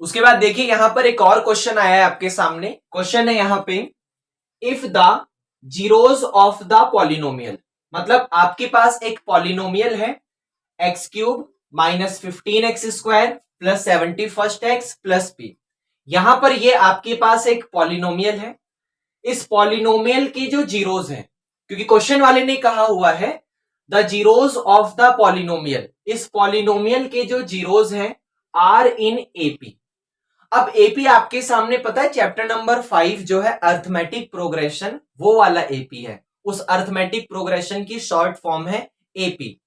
उसके बाद देखिए यहां पर एक और क्वेश्चन आया है आपके सामने। क्वेश्चन है यहां पे, if the zeros of the polynomial, मतलब आपके पास एक पॉलिनोमियल है x cube minus 15x² plus 71x plus p। यहां पर ये आपके पास एक पॉलिनोमियल है। इस पॉलिनोमियल की जो जीरोज हैं, क्योंकि क्वेश्चन वाले ने कहा हुआ है the zeros of the polynomial, इस पॉलिनोमियल के जो जीरोज हैं आर इन एपी। अब एपी आपके सामने पता है चैप्टर नंबर 5 जो है अर्थमेटिक प्रोग्रेशन, वो वाला एपी है। उस अर्थमेटिक प्रोग्रेशन की शॉर्ट फॉर्म है एपी।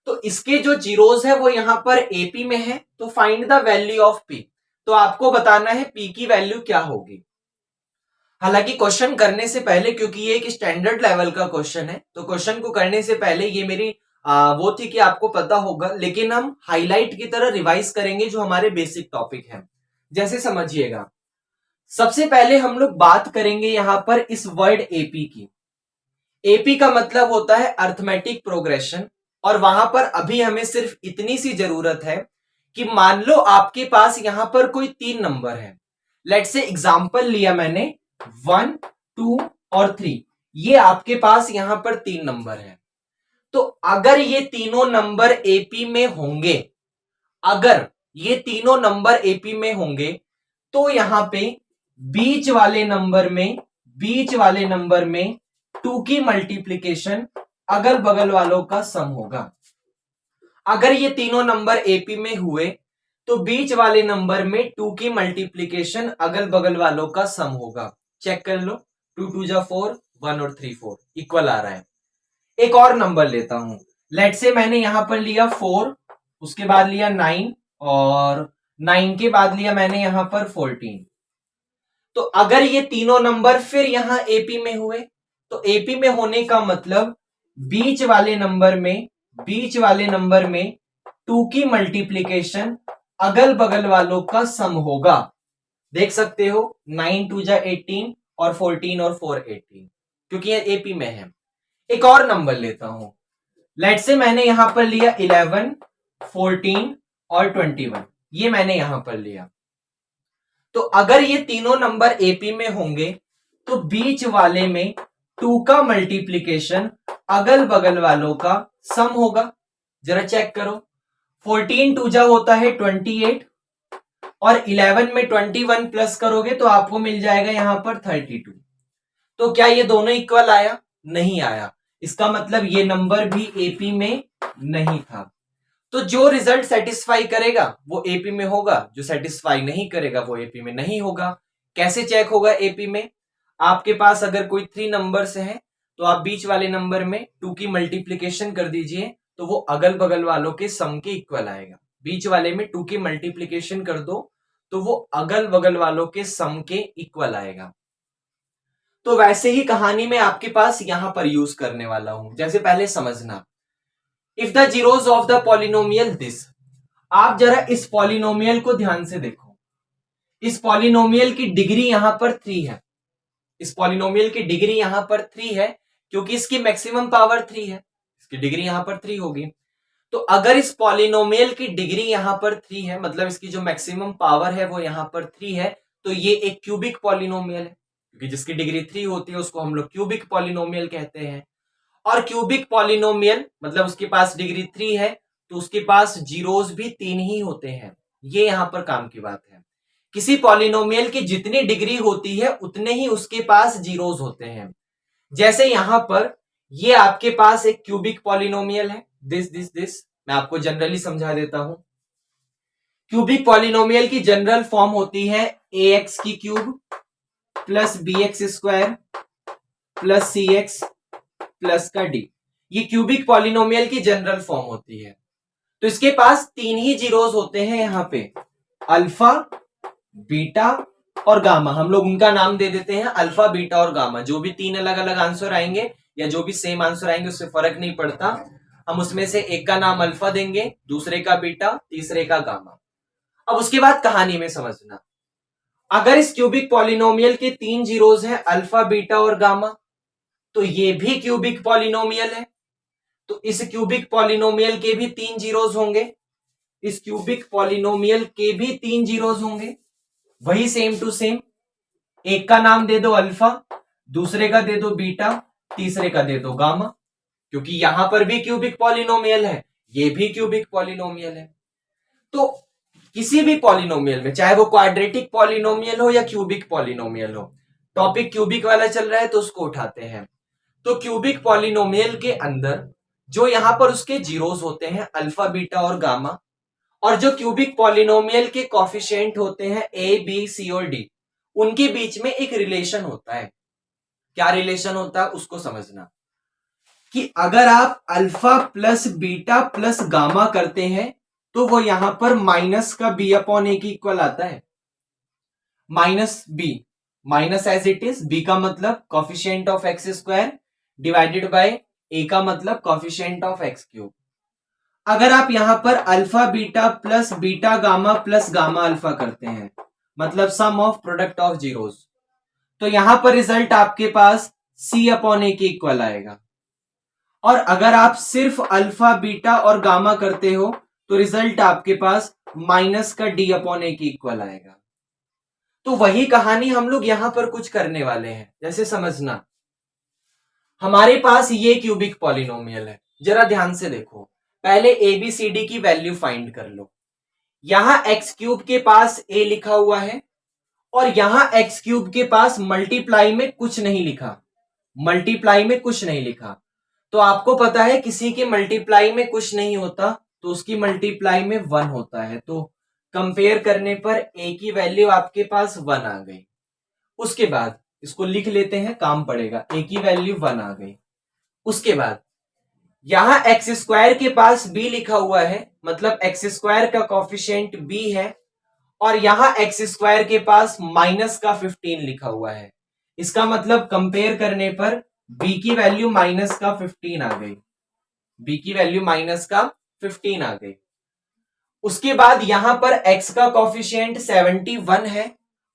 तो इसके जो जीरोज है वो यहां पर एपी में है, तो find the value of P. तो आपको बताना है पी की वैल्यू क्या होगी। हालांकि क्वेश्चन करने से पहले, क्योंकि ये एक स्टैंडर्ड लेवल का क्वेश्चन है, तो क्वेश्चन को करने से पहले ये मेरी वो थी कि आपको पता होगा, लेकिन हम हाईलाइट की तरह रिवाइज करेंगे जो हमारे बेसिक टॉपिक है। जैसे समझिएगा, सबसे पहले हम लोग बात करेंगे यहां पर इस वर्ड एपी की। एपी का मतलब होता है अर्थमेटिक प्रोग्रेशन, और वहां पर अभी हमें सिर्फ इतनी सी जरूरत है कि मान लो आपके पास यहां पर कोई 3 नंबर है। लेट्स से एग्जांपल लिया मैंने 1, 2 और 3, ये आपके पास यहां पर 3 नंबर है। तो अगर ये तीनों नंबर एपी में होंगे, अगर ये तीनों नंबर एपी में होंगे, तो यहां पे बीच वाले नंबर में 2 की मल्टीप्लीकेशन अगल बगल वालों का सम होगा। अगर ये तीनों नंबर एपी में हुए तो बीच वाले नंबर में 2 की मल्टीप्लीकेशन अगल बगल वालों का सम होगा। चेक कर लो, 2 2 जा 4, 1 और 3 4 इक्वल आ रहा है। एक और नंबर लेता हूं, लेट से मैंने यहां पर लिया 4, उसके बाद लिया 9 और 9 के बाद लिया मैंने यहां पर 14। तो अगर ये तीनों नंबर फिर यहां एपी में हुए, तो एपी में होने का मतलब बीच वाले नंबर में 2 की मल्टीप्लीकेशन अगल बगल वालों का सम होगा। देख सकते हो 9 2 जा 18 और 14 और 4 18, क्योंकि ये एपी में है। एक और नंबर लेता हूं, लेट से मैंने यहां पर लिया 11 14 और 21, ये मैंने यहां पर लिया। तो अगर ये तीनों नंबर एपी में होंगे तो बीच वाले में 2 का मल्टीप्लीकेशन अगल बगल वालों का सम होगा। जरा चेक करो, 14 2 जा होता है 28 और 11 में 21 प्लस करोगे तो आपको मिल जाएगा यहां पर 32। तो क्या ये दोनों इक्वल आया? नहीं आया। इसका मतलब ये नंबर भी एपी में नहीं था। तो जो रिजल्ट सेटिस्फाई करेगा वो एपी में होगा, जो सेटिस्फाई नहीं करेगा वो एपी में नहीं होगा। कैसे चेक होगा एपी में? आपके पास अगर कोई 3 नंबर्स हैं तो आप बीच वाले नंबर में 2 की मल्टीप्लीकेशन कर दीजिए, तो वो अगल बगल वालों के सम के इक्वल आएगा। बीच वाले में 2 की मल्टीप्लीकेशन कर दो तो वो अगल बगल वालों के सम के इक्वल आएगा। तो वैसे ही कहानी में आपके पास यहां पर यूज करने वाला हूं। जैसे पहले समझना, if the zeros of the polynomial this, आप जरा इस पॉलिनोमियल को ध्यान से देखो। इस पॉलिनोमियल की डिग्री यहां पर 3 है। इस पॉलिनोमियल की डिग्री यहां पर 3 है क्योंकि इसकी मैक्सिमम पावर 3 है, इसकी डिग्री यहां पर 3 होगी। तो अगर इस पॉलिनोमियल की डिग्री यहां पर 3 है, मतलब इसकी जो मैक्सिमम पावर है वो यहां पर 3 है, तो ये एक क्यूबिक पॉलिनोमियल है, क्योंकि जिसकी डिग्री 3 होती है उसको हम लोग क्यूबिक पॉलिनोमियल कहते हैं। और क्यूबिक पॉलिनोमियल मतलब उसके पास डिग्री 3 है, तो उसके पास जीरोज भी 3 ही होते हैं। ये यहां पर काम की बात है। किसी पॉलिनोमियल की जितनी डिग्री होती है उतने ही उसके पास जीरोज होते हैं। जैसे यहां पर ये आपके पास एक क्यूबिक पॉलिनोमियल है, दिस मैं आपको जनरली समझा देता हूं। क्यूबिक पॉलिनोमियल की जनरल फॉर्म होती है ax की cube plus bx square plus cx plus का डी। ये क्यूबिक पॉलिनोमियल की जनरल फॉर्म होती है। तो इसके पास 3 ही जीरोज होते हैं यहां पे, अल्फा, बीटा और गामा। हम लोग उनका नाम दे देते हैं अल्फा, बीटा और गामा। जो भी 3 अलग अलग आंसर आएंगे या जो भी सेम आंसर आएंगे उससे फर्क नहीं पड़ता, हम उसमें से एक का नाम अल्फा देंगे, दूसरे का बीटा, तीसरे का गामा। अब उसके बाद कहानी में समझना, अगर इस क्यूबिक पॉलिनोमियल के 3 जीरोज हैं अल्फा, बीटा और गामा, तो ये भी क्यूबिक पॉलिनोमियल है। तो इस क्यूबिक पॉलिनोमियल के भी 3 जीरोज होंगे। इस क्यूबिक पॉलिनोमियल के भी 3 जीरोस होंगे, वही सेम टू सेम। एक का नाम दे दो अल्फा, दूसरे का दे दो बीटा, तीसरे का दे दो गामा, क्योंकि यहां पर भी क्यूबिक पॉलिनोमियल है, ये भी क्यूबिक पॉलिनोमियल है। तो किसी भी पॉलिनोमियल में, चाहे वो क्वाड्रेटिक पॉलिनोमियल हो या क्यूबिक पॉलिनोमियल हो, टॉपिक क्यूबिक वाला चल रहा है तो उसको उठाते हैं। तो क्यूबिक पॉलिनोमियल के अंदर जो यहां पर उसके जीरोस होते हैं अल्फा बीटा और गामा, और जो क्यूबिक पॉलिनोमियल के कॉफिशिएंट होते हैं ए बी सी और डी, उनके बीच में एक रिलेशन होता है। क्या रिलेशन होता है उसको समझना, कि अगर आप alpha plus beta plus gamma करते हैं तो वो यहां पर माइनस का बी अपॉन ए की इक्वल आता है। Minus B, minus as it is, B का मतलब coefficient of X square divided by A का मतलब कॉफिशिएंट ऑफ एक्स क्यूब। अगर आप यहां पर alpha beta plus beta gamma plus gamma alpha करते हैं, मतलब सम ऑफ प्रोडक्ट ऑफ जीरोस, तो यहां पर रिजल्ट आपके पास सी अपॉन ए के इक्वल आएगा। और अगर आप सिर्फ अल्फा बीटा और गामा करते हो तो रिजल्ट आपके पास माइनस का डी अपॉन ए के इक्वल आएगा। तो वही कहानी हम लोग यहां पर कुछ करने वाले हैं। जैसे समझना, हमारे पास ये क्यूबिक पॉलिनोमियल है, जरा ध्यान से देखो। पहले ए बी सी डी की वैल्यू फाइंड कर लो। यहां एक्स क्यूब के पास ए लिखा हुआ है और यहां एक्स क्यूब के पास मल्टीप्लाई में कुछ नहीं लिखा, मल्टीप्लाई में कुछ नहीं लिखा। तो आपको पता है किसी के मल्टीप्लाई में कुछ नहीं होता तो उसकी मल्टीप्लाई में 1 होता है। तो कंपेयर करने पर ए की वैल्यू आपके पास 1 आ गई। उसके बाद इसको लिख लेते हैं, काम पड़ेगा। ए की वैल्यू 1 आ गई। उसके बाद यहां एक्स स्क्वायर के पास बी लिखा हुआ है, मतलब एक्स स्क्वायर का कॉफिशिएंट बी है, और यहां एक्स स्क्वायर के पास माइनस का 15 लिखा हुआ है। इसका मतलब कंपेयर करने पर बी की वैल्यू माइनस का 15 आ गई, बी की वैल्यू माइनस का 15 आ गई। उसके बाद यहां पर x का कॉफिशिएंट 71 है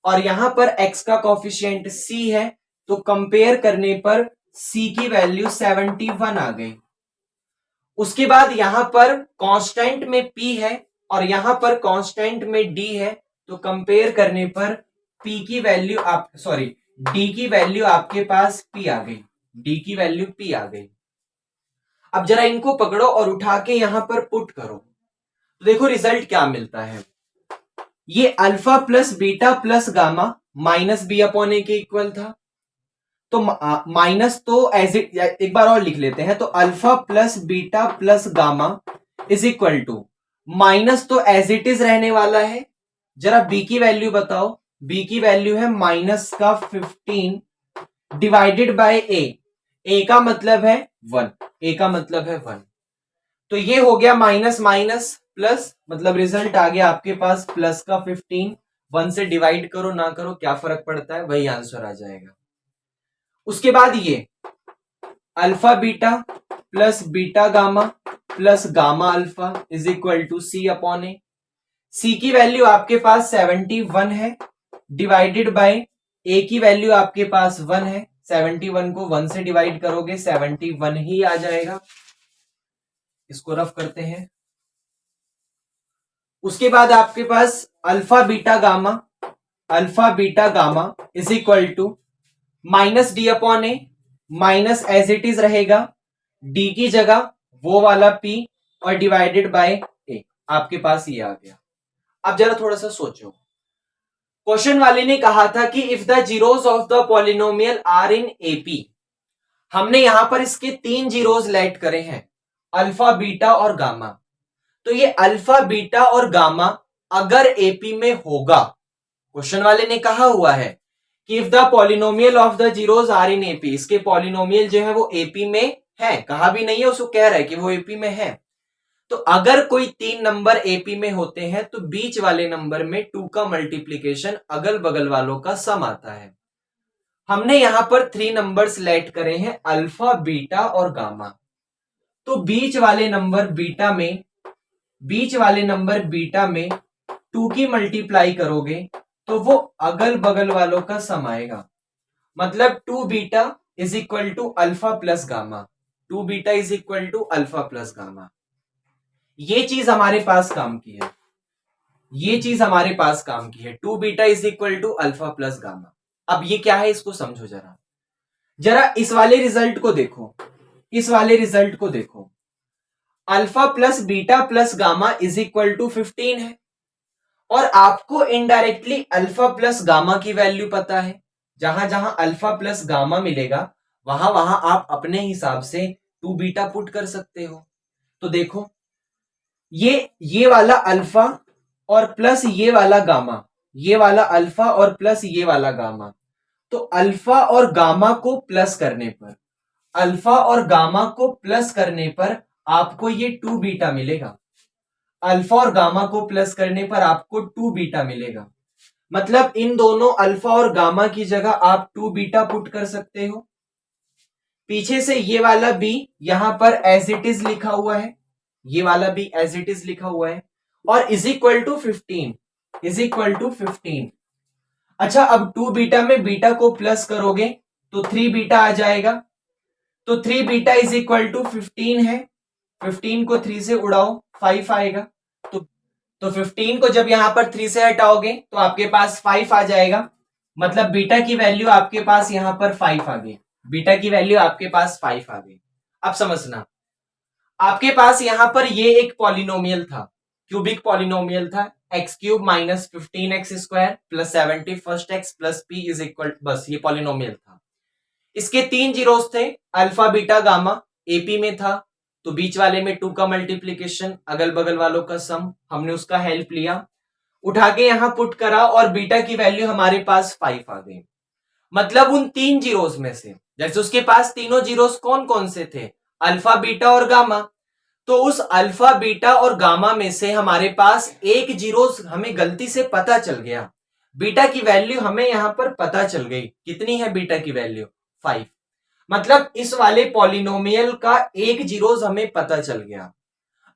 और यहां पर x का कॉफिशिएंट c है, तो कंपेयर करने पर c की वैल्यू 71 आ गई। उसके बाद यहां पर कांस्टेंट में p है और यहां पर कांस्टेंट में d है, तो कंपेयर करने पर p की वैल्यू d की वैल्यू आपके पास p आ गई, d की वैल्यू p आ गई। अब जरा इनको पकड़ो और उठा के यहां पर पुट करो, तो देखो रिजल्ट क्या मिलता है। ये alpha plus beta plus gamma minus B upon A के इक्वल था, तो माइनस तो एज इट, एक बार और लिख लेते हैं। तो alpha plus beta plus gamma is equal to, minus तो एज इट इज रहने वाला है। जरा बी की वैल्यू बताओ, बी की वैल्यू है माइनस का 15 डिवाइडेड बाय ए का मतलब है 1, ए का मतलब है 1। तो ये हो गया माइनस माइनस प्लस, मतलब रिजल्ट आ गया आपके पास प्लस का 15। 1 से डिवाइड करो ना करो क्या फर्क पड़ता है, वही आंसर आ जाएगा। उसके बाद ये alpha beta plus beta gamma plus gamma alpha is equal to C upon A. C की वैल्यू आपके पास 71 है डिवाइडेड बाय ए की वैल्यू आपके पास 1 है। 71 को 1 से डिवाइड करोगे 71 ही आ जाएगा। इसको रफ करते हैं। उसके बाद आपके पास alpha beta gamma is equal to minus D upon A, minus as it is रहेगा, डी की जगह वो वाला पी और डिवाइडेड बाय ए। आपके पास ये आ गया। अब जरा थोड़ा सा सोचो, क्वेश्चन वाले ने कहा था कि if the zeros of the polynomial are in AP, हमने यहां पर इसके 3 जीरोस लेट करे हैं, अल्फा बीटा और गामा। तो ये अल्फा बीटा और गामा अगर एपी में होगा, क्वेश्चन वाले ने कहा हुआ है कि if the polynomial of the zeros are in AP, इसके पॉलिनोमियल जो है वो एपी में है, कहा भी नहीं है, उसको कह रहा है कि वो एपी में है। तो अगर कोई 3 नंबर एपी में होते हैं तो बीच वाले नंबर में 2 का मल्टीप्लीकेशन अगल बगल वालों का सम आता है। हमने यहां पर 3 नंबर्स लेट करे हैं, अल्फा बीटा और गामा। तो बीच वाले नंबर बीटा में 2 की मल्टीप्लाई करोगे तो वो अगल बगल वालों का सम आएगा। मतलब 2 beta is equal to alpha plus gamma, 2 beta is equal to alpha plus gamma. ये चीज हमारे पास काम की है, ये चीज हमारे पास काम की है, 2 beta is equal to alpha plus gamma. अब ये क्या है इसको समझो जरा, जरा इस वाले रिजल्ट को देखो, इस वाले रिजल्ट को देखो, alpha plus beta plus gamma is equal to 15 है, और आपको इनडायरेक्टली अल्फा प्लस गामा की वैल्यू पता है। जहां जहां अल्फा प्लस गामा मिलेगा वहां वहां आप अपने हिसाब से 2 बीटा पुट कर सकते हो। तो देखो ये वाला अल्फा और प्लस ये वाला गामा, ये वाला अल्फा और प्लस ये वाला गामा, तो अल्फा और गामा को प्लस करने पर, अल्फा और गामा को प्लस करने पर आपको ये 2 बीटा मिलेगा। अल्फा और गामा को प्लस करने पर आपको 2 बीटा मिलेगा। मतलब इन दोनों अल्फा और गामा की जगह आप 2 बीटा पुट कर सकते हो। पीछे से ये वाला बी यहां पर एज इट इज लिखा हुआ है, ये वाला बी एज इट इज लिखा हुआ है, और is equal to 15, is equal to 15। अच्छा, अब 2 बीटा में बीटा को प्लस करोगे तो 3 बीटा आ जाएगा, तो 3 बीटा इज इक्वल टू 15 है। 15 को 3 से उड़ाओ 5 आएगा, तो 15 को जब यहां पर 3 से हटाओगे तो आपके पास 5 आ जाएगा। मतलब बीटा की वैल्यू आपके पास यहां पर 5 आ गई, बीटा की वैल्यू आपके पास 5 आ गई। अब समझना, आपके पास यहां पर ये एक पॉलिनोमियल था, क्यूबिक पॉलिनोमियल था, x cube minus 15x square plus 70 first x plus P is equal, बस ये पॉलिनोमियल था। इसके 3 जीरोस थे, अल्फा बीटा गामा एपी में था, तो बीच वाले में 2 का मल्टीप्लीकेशन, अगल बगल वालों का सम, हमने उसका हेल्प लिया, उठा के यहां पुट करा और बीटा की वैल्यू हमारे पास 5 आ गई। मतलब उन 3 जीरोस में से, जैसे उसके पास तीनों जीरोस कौन कौन से थे, अल्फा बीटा और गामा, तो उस अल्फा बीटा और गामा में से हमारे पास एक जीरोस हमें गलती से पता चल गया, बीटा की वैल्यू हमें यहां पर पता चल गई, कितनी है बीटा की वैल्यू 5। मतलब इस वाले पॉलिनोमियल का एक जीरोस हमें पता चल गया।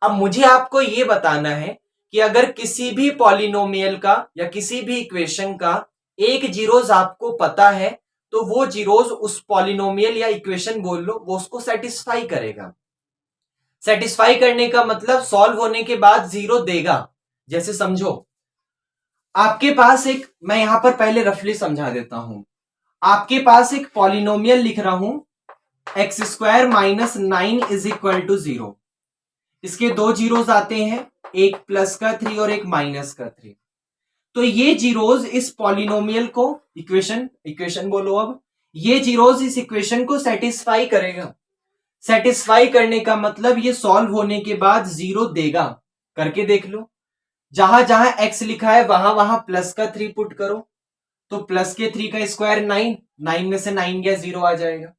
अब मुझे आपको यह बताना है कि अगर किसी भी पॉलिनोमियल का या किसी भी इक्वेशन का एक जीरोस आपको पता है तो वो जीरोस उस पॉलिनोमियल या इक्वेशन बोल लो, वो उसको सेटिस्फाई करेगा। सेटिस्फाई करने का मतलब सॉल्व होने के बाद जीरो देगा। जैसे समझो, आपके पास एक, मैं यहां पर पहले रफली समझा देता हूं, आपके पास एक पॉलिनोमियल लिख रहा हूं, x square minus 9 is equal to 0। इसके 2 जीरोस आते हैं, एक प्लस का 3 और एक माइनस का 3। तो ये जीरोस इस पॉलिनोमियल को, इक्वेशन बोलो, अब ये जीरोस इस इक्वेशन को सेटिस्फाई करेगा। सेटिस्फाई करने का मतलब ये सॉल्व होने के बाद जीरो देगा। करके देख लो, जहां जहां एक्स लिखा है वहां वहां प्लस का 3 पुट करो, तो प्लस के 3 का स्क्वायर 9, 9 में से 9 गया, जीरो आ जाएगा।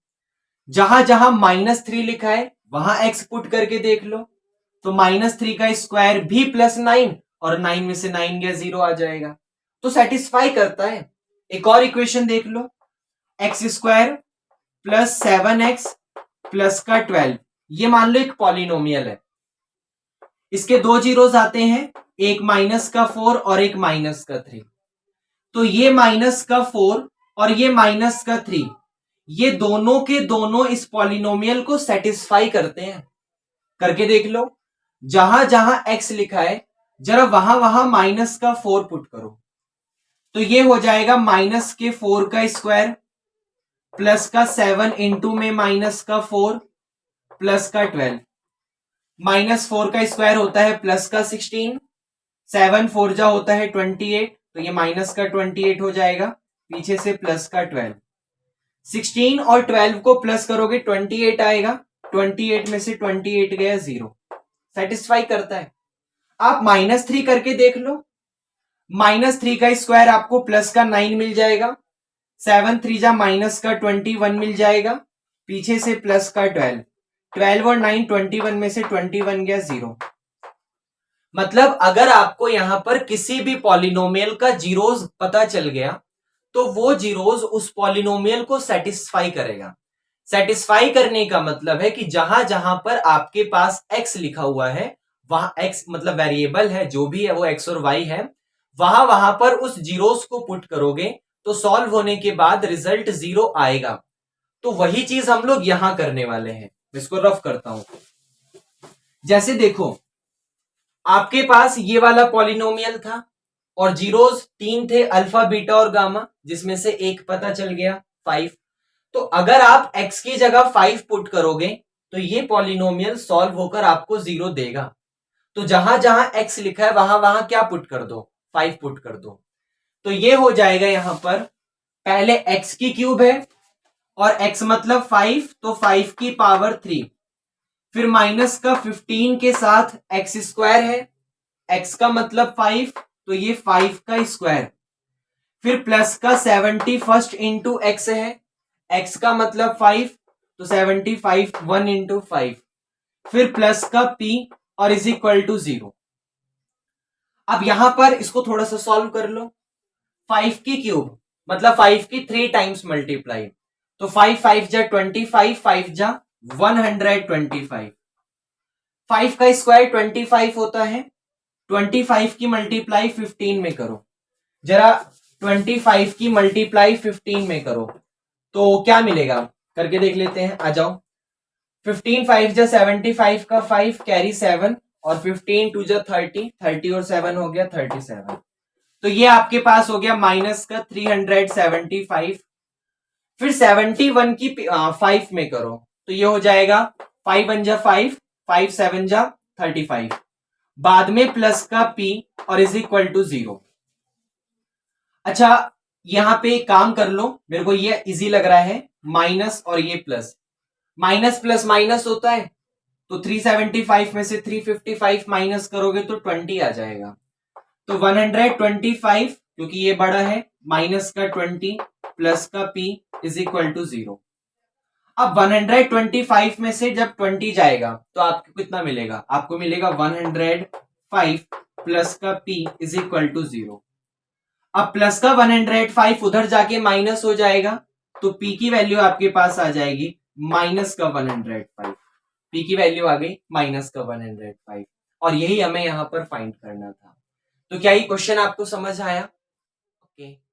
जहां जहां माइनस 3 लिखा है वहां एक्स पुट करके देख लो, तो माइनस 3 का स्क्वायर भी प्लस 9, और 9 में से 9 गया, जीरो आ जाएगा। तो सेटिस्फाई करता है। एक और इक्वेशन देख लो, X square plus 7x plus का 12, ये मान लो एक पॉलिनोमियल है। इसके 2 जीरोस आते हैं, एक माइनस का 4 और एक माइनस का 3। तो ये माइनस का 4 और ये माइनस का 3, ये दोनों के दोनों इस पॉलिनोमियल को सेटिस्फाई करते हैं। करके देख लो, जहां जहां एक्स लिखा है जरा वहां वहां माइनस का 4 पुट करो, तो ये हो जाएगा माइनस के 4 का स्क्वायर प्लस का 7 इंटू में माइनस का 4 प्लस का 12। माइनस 4 का स्क्वायर होता है प्लस का 16, 7 4 जा होता है 28, तो ये माइनस का 28 हो जाएगा, पीछे से प्लस का 12। 16 और 12 को प्लस करोगे 28 आएगा, 28 में से 28 गया, जीरो। सेटिस्फाई करता है। आप -3 करके देख लो, -3 का स्क्वायर आपको प्लस का 9 मिल जाएगा, 7 3 जा माइनस का 21 मिल जाएगा, पीछे से प्लस का 12, 12 और 9 21 में से 21 गया, जीरो। मतलब अगर आपको यहां पर किसी भी पॉलिनोमियल का जीरोस पता चल गया तो वो जीरोस उस पॉलिनोमियल को सेटिस्फाई करेगा। सेटिस्फाई करने का मतलब है कि जहां जहां पर आपके पास x लिखा हुआ है, वहां x मतलब वेरिएबल है, जो भी है वो x और y है, वहां वहां पर उस जीरोस को पुट करोगे तो सॉल्व होने के बाद रिजल्ट जीरो आएगा। तो वही चीज हम लोग यहां करने वाले हैं। इसको रफ करता हूं। जैसे देखो, आपके पास ये वाला पॉलिनोमियल था और जीरोस 3 थे, अल्फा बीटा और गामा, जिसमें से एक पता चल गया 5। तो अगर आप x की जगह 5 पुट करोगे तो ये पॉलिनोमियल सॉल्व होकर आपको 0 देगा। तो जहां जहां x लिखा है वहां वहां क्या पुट कर दो, 5 पुट कर दो। तो ये हो जाएगा यहां पर, पहले x की क्यूब है और x मतलब 5, तो 5 की पावर 3, फिर माइनस का 15 के साथ x स्क्वायर है, x का मतलब 5, तो ये 5 का स्क्वायर, फिर प्लस का 70 फर्स्ट इंटू एक्स है, x का मतलब 5, तो 75 1 इंटू 5, फिर प्लस का p और इज इक्वल टू 0। अब यहां पर इसको थोड़ा सा सॉल्व कर लो। 5 की क्यूब मतलब 5 की 3 टाइम्स मल्टीप्लाई, तो 5 5 जा 25, 5 जा 125, 5 का स्क्वायर 25 होता है, 25 की मल्टीप्लाई 15 में करो, जरा 25 की मल्टीप्लाई 15 में करो तो क्या मिलेगा, करके देख लेते हैं, आ जाओ। 15 5 जा 75 का 5 कैरी 7 और 15 2 जा 30, 30 और 7 हो गया 37। तो ये आपके पास हो गया माइनस का 375। फिर 71 की 5 में करो तो ये हो जाएगा 5 1 जा 5, 5 7 जा 35, बाद में प्लस का p और इज इक्वल टू 0। अच्छा यहां पे एक काम कर लो, मेरे को ये इजी लग रहा है, माइनस और ये प्लस, माइनस प्लस माइनस होता है, तो 375 में से 355 माइनस करोगे तो 20 आ जाएगा, तो 125 क्योंकि ये बड़ा है, माइनस का 20 प्लस का p इज इक्वल टू 0। अब 125 में से जब 20 जाएगा तो आपको कितना मिलेगा, आपको मिलेगा 105 प्लस का p इज इक्वल टू 0। अब प्लस का 105 उधर जाके माइनस हो जाएगा, तो p की वैल्यू आपके पास आ जाएगी माइनस का 105, p की वैल्यू आ गई माइनस का 105, और यही हमें यहां पर फाइंड करना था। तो क्या ये क्वेश्चन आपको समझ आया? ओके।